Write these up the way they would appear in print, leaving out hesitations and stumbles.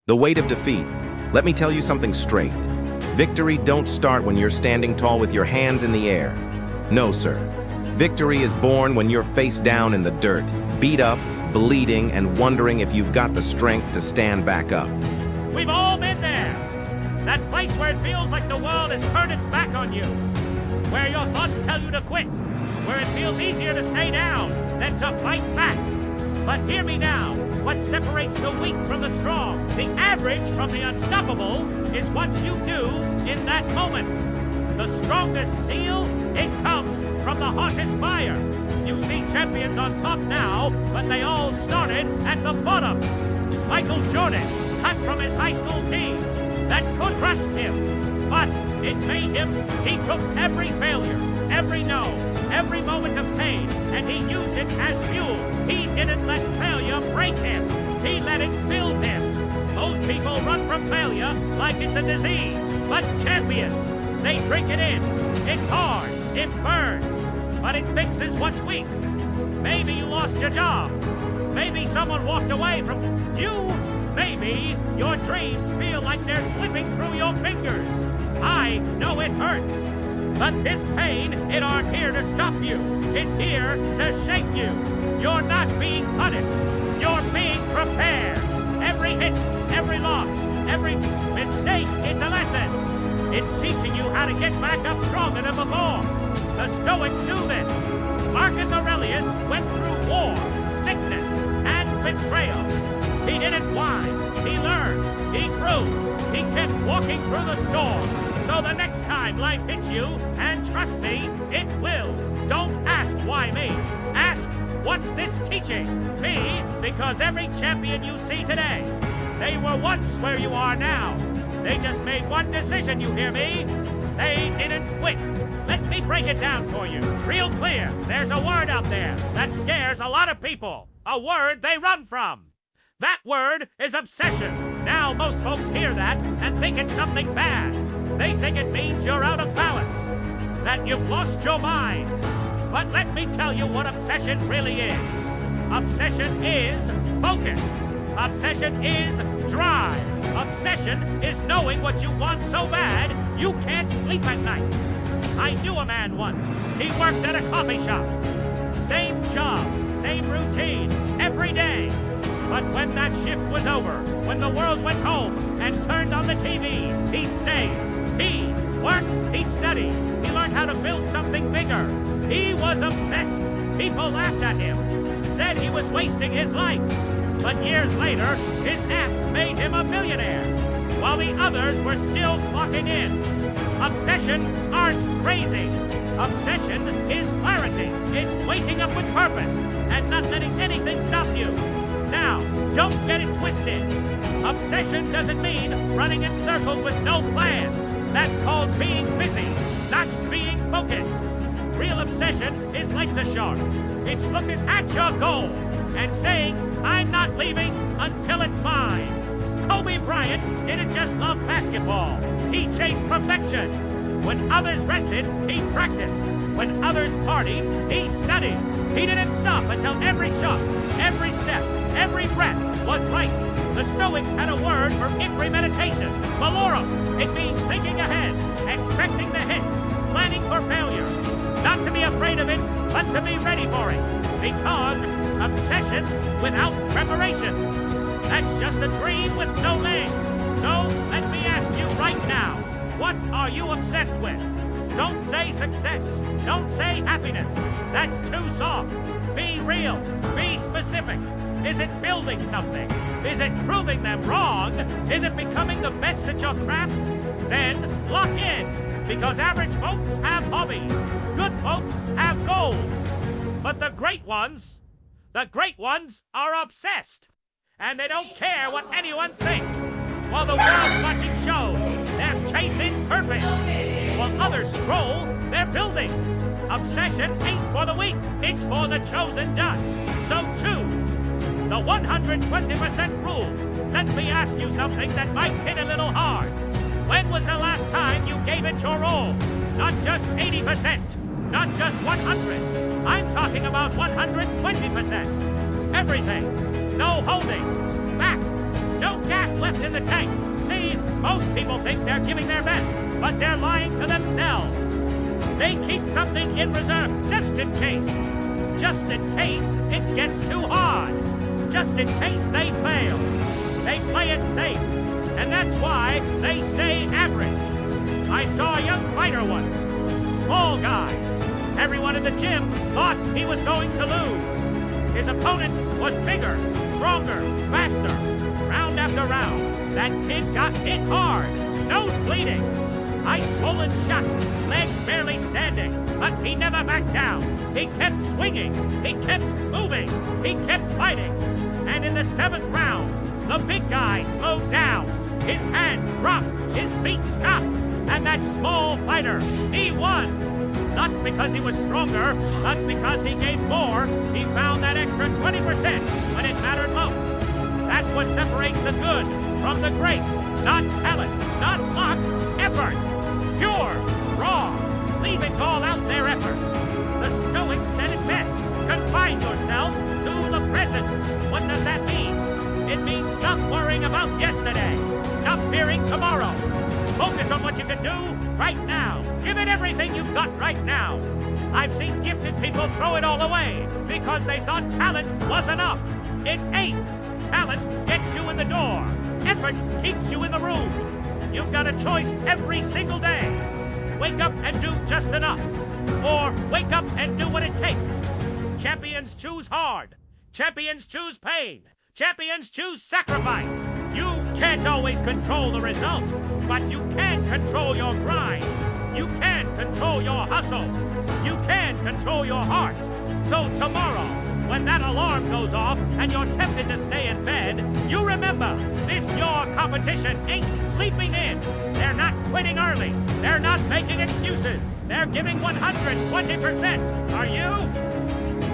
The weight of defeat. Let me tell you something straight. Victory don't start when you're standing tall with your hands in the air. No, sir. Victory is born when you're face down in the dirt, beat up, bleeding, and wondering if you've got the strength to stand back up. We've all been there. That place where it feels like the world has turned its back on you. Where your thoughts tell you to quit. Where it feels easier to stay down than to fight back. But hear me now. What separates the weak from the strong, the average from the unstoppable, is what you do in that moment. The strongest steel, it comes from the hottest fire. You see champions on top now, but they all started at the bottom. Michael Jordan, cut from his high school team, that could rust him, but it made him. He took every failure, every no, every moment of pain, and he used it as fuel. He didn't let failure break him. He let it build him. Most people run from failure like it's a disease, but champions, they drink it in. It's hard, it burns, but it fixes what's weak. Maybe you lost your job. Maybe someone walked away from you. Maybe your dreams feel like they're slipping through your fingers. I know it hurts. But this pain, it aren't here to stop you. It's here to shape you. You're not being punished. You're being prepared. Every hit, every loss, every mistake, it's a lesson. It's teaching you how to get back up stronger than before. The Stoics knew this. Marcus Aurelius went through war, sickness, and betrayal. He didn't whine. He learned. He grew. He kept walking through the storm. So the next time life hits you, and trust me, it will, don't ask why me. Ask, what's this teaching? Me, because every champion you see today, they were once where you are now. They just made one decision, you hear me? They didn't quit. Let me break it down for you. Real clear, there's a word out there that scares a lot of people. A word they run from. That word is obsession. Now most folks hear that and think it's something bad. They think it means you're out of balance, that you've lost your mind. But let me tell you what obsession really is. Obsession is focus. Obsession is drive. Obsession is knowing what you want so bad you can't sleep at night. I knew a man once. He worked at a coffee shop. Same job, same routine, every day. But when that shift was over, when the world went home and turned on the TV, he stayed. He worked, he studied, he learned how to build something bigger. He was obsessed. People laughed at him, said he was wasting his life. But years later, his app made him a millionaire, while the others were still clocking in. Obsession aren't crazy. Obsession is clarity. It's waking up with purpose and not letting anything stop you. Now, don't get it twisted. Obsession doesn't mean running in circles with no plan. That's called being busy, not being focused. Real obsession is laser sharp. It's looking at your goal and saying, I'm not leaving until it's mine. Kobe Bryant didn't just love basketball. He chased perfection. When others rested, he practiced. When others partied, he studied. He didn't stop until every shot, every step, every breath was right. The Stoics had a word for premeditation, valorum. It means thinking ahead, expecting the hits, planning for failure. Not to be afraid of it, but to be ready for it. Because obsession without preparation, that's just a dream with no legs. So let me ask you right now, what are you obsessed with? Don't say success. Don't say happiness. That's too soft. Be real. Be specific. Is it building something? Is it proving them wrong? Is it becoming the best at your craft? Then lock in, because average folks have hobbies. Good folks have goals. But the great ones are obsessed. And they don't care what anyone thinks. While the world's watching shows, they're chasing purpose. While others scroll, they're building. Obsession ain't for the weak, it's for the chosen dust. So choose the 120% rule. Let me ask you something that might hit a little hard. When was the last time you gave it your all? Not just 80%, not just 100. I'm talking about 120%. Everything. No holding back. No gas left in the tank. See, most people think they're giving their best, but they're lying to themselves. They keep something in reserve just in case. Just in case it gets too hard. Just in case they fail. They play it safe, and that's why they stay average. I saw a young fighter once. Small guy. Everyone in the gym thought he was going to lose. His opponent was bigger, stronger, faster. Round after round, that kid got hit hard. Nose bleeding. Eyes swollen shut, legs barely standing. But he never backed down. He kept swinging. He kept moving. He kept fighting. And in the 7th round, the big guy slowed down. His hands dropped. His feet stopped. And that small fighter, he won. Not because he was stronger, but because he gave more. He found that extra 20% when it mattered most. That's what separates the good from the great. Not talent, not luck, effort. Pure, raw. Leave it all out their efforts. The Stoics said it best. Confine yourself to the present. What does that mean? It means stop worrying about yesterday. Stop fearing tomorrow. Focus on what you can do right now. Give it everything you've got right now. I've seen gifted people throw it all away because they thought talent was enough. It ain't. Talent gets you in the door. Effort keeps you in the room. You've got a choice every single day. Wake up and do just enough. Or wake up and do what it takes. Champions choose hard. Champions choose pain. Champions choose sacrifice. You can't always control the result, but you can control your grind. You can control your hustle. You can control your heart. So tomorrow, when that alarm goes off and you're tempted to stay in bed, you remember, this your competition ain't sleeping in. They're not quitting early. They're not making excuses. They're giving 120%. Are you?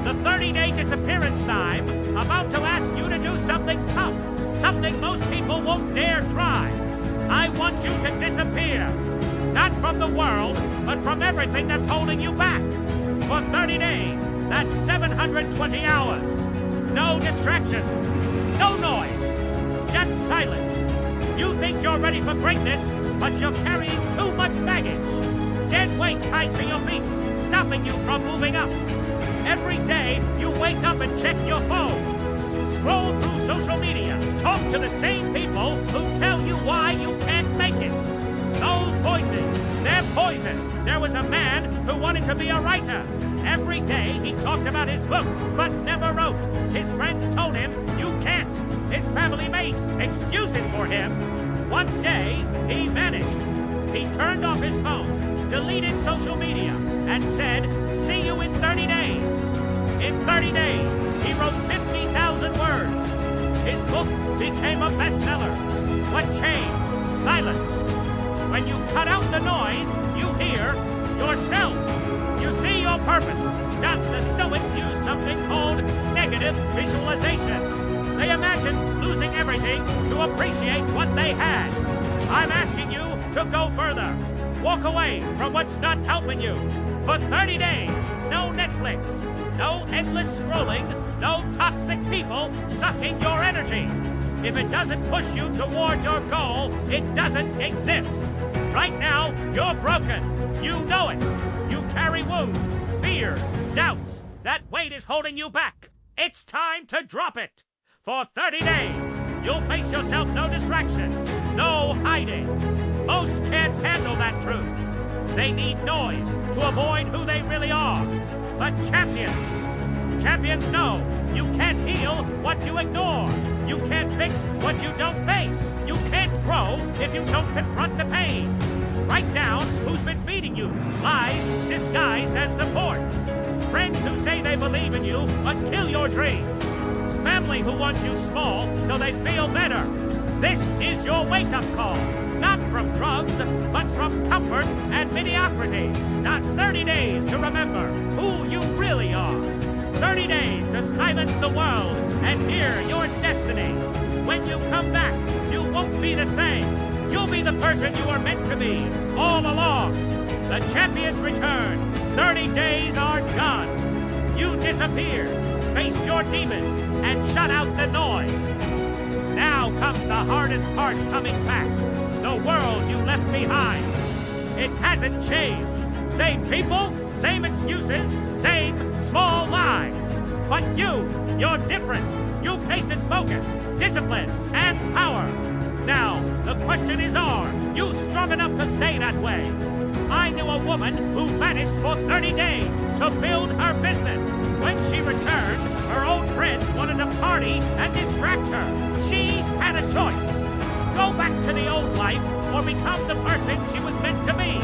The 30-day disappearance sign about to ask you to do something tough. Something most people won't dare try. I want you to disappear. Not from the world, but from everything that's holding you back. For 30 days, that's 720 hours. No distractions. No noise. Just silence. You think you're ready for greatness, but you're carrying too much baggage. Dead weight tied to your feet, stopping you from moving up. Every day, you wake up and check your phone. Scroll through social media. Talk to the same people who tell you why you can't make it. Those voices, they're poison. There was a man who wanted to be a writer. Every day he talked about his book, but never wrote. His friends told him, you can't. His family made excuses for him. One day, he vanished. He turned off his phone, deleted social media, and said, see you in 30 days. In 30 days, he wrote 50,000 words. His book became a bestseller. What changed? Silence. When you cut out the noise, you hear yourself. You see your purpose. Now, the Stoics use something called negative visualization. They imagine losing everything to appreciate what they had. I'm asking you to go further. Walk away from what's not helping you. For 30 days, no Netflix, no endless scrolling, no toxic people sucking your energy. If it doesn't push you towards your goal, it doesn't exist. Right now, you're broken. You know it. You carry wounds, fears, doubts. That weight is holding you back. It's time to drop it. For 30 days, you'll face yourself, no distractions, no hiding. Most can't handle that truth. They need noise to avoid who they really are. But champions know you can't heal what you ignore. You can't fix what you don't face. You can't grow if you don't confront the pain. Write down who's been feeding you lies disguised as support. Friends who say they believe in you but kill your dreams. Family who wants you small so they feel better. This is your wake-up call. Not from drugs, but from comfort and mediocrity. Not 30 days to remember who you really are. 30 days to silence the world and hear your destiny. When you come back, you won't be the same. You'll be the person you were meant to be all along. The champions return. 30 days are done. You disappeared, faced your demons, and shut out the noise. Now comes the hardest part coming back. The world you left behind. It hasn't changed. Same people, same excuses, same small lies. But you're different. You've tasted focus, discipline, and power. Now, the question is, are you strong enough to stay that way? I knew a woman who vanished for 30 days to build her business. When she returned, her old friends wanted to party and distract her. She had a choice. Go back to the old life or become the person she was meant to be.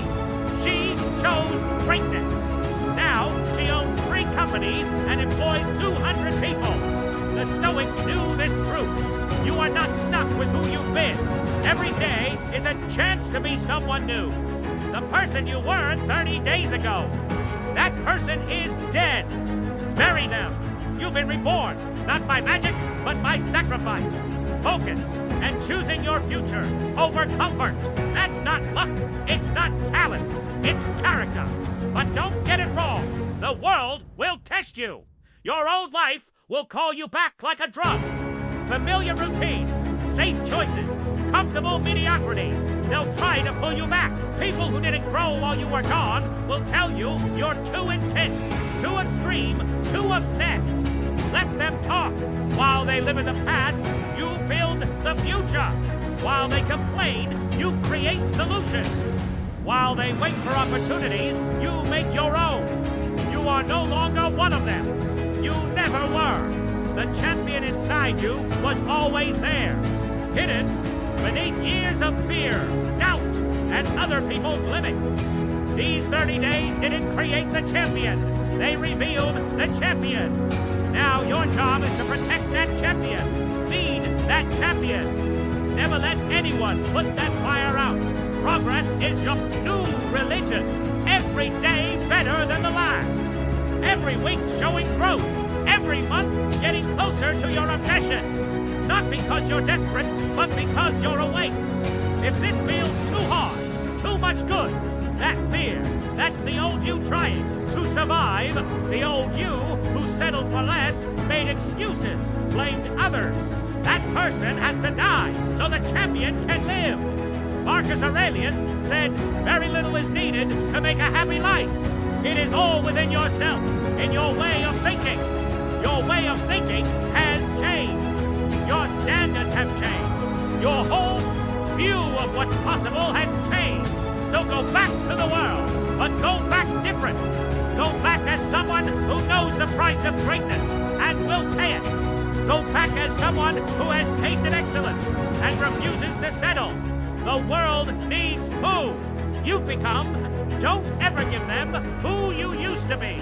She chose greatness. Now, she owns 3 companies and employs 200 people. The Stoics knew this truth. You are not stuck with who you've been. Every day is a chance to be someone new. The person you were 30 days ago. That person is dead. Bury them. You've been reborn, not by magic, but by sacrifice. Focus and choosing your future over comfort. That's not luck. It's not talent. It's character. But don't get it wrong. The world will test you. Your old life will call you back like a drum. Familiar routines, safe choices, comfortable mediocrity. They'll try to pull you back. People who didn't grow while you were gone will tell you you're too intense, too extreme, too obsessed. Let them talk. While they live in the past, you build the future. While they complain, you create solutions. While they wait for opportunities, you make your own. You are no longer one of them. You never were. The champion inside you was always there, hidden beneath years of fear, doubt, and other people's limits. These 30 days didn't create the champion. They revealed the champion. Now your job is to protect that champion. Lead that champion. Never let anyone put that fire out. Progress is your new religion. Every day better than the last. Every week showing growth. Every month getting closer to your obsession. Not because you're desperate, but because you're awake. If this feels too hard, too much good, that fear, that's the old you trying to survive. The old you who settled for less, made excuses, blamed others. That person has to die so the champion can live. Marcus Aurelius said, very little is needed to make a happy life. It is all within yourself, in your way of thinking. Your way of thinking has changed. Your standards have changed. Your whole view of what's possible has changed. So go back to the world, but go back different. Go back as someone who knows the price of greatness and will pay it. Go back as someone who has tasted excellence and refuses to settle. The world needs who you've become. Don't ever give them who you used to be.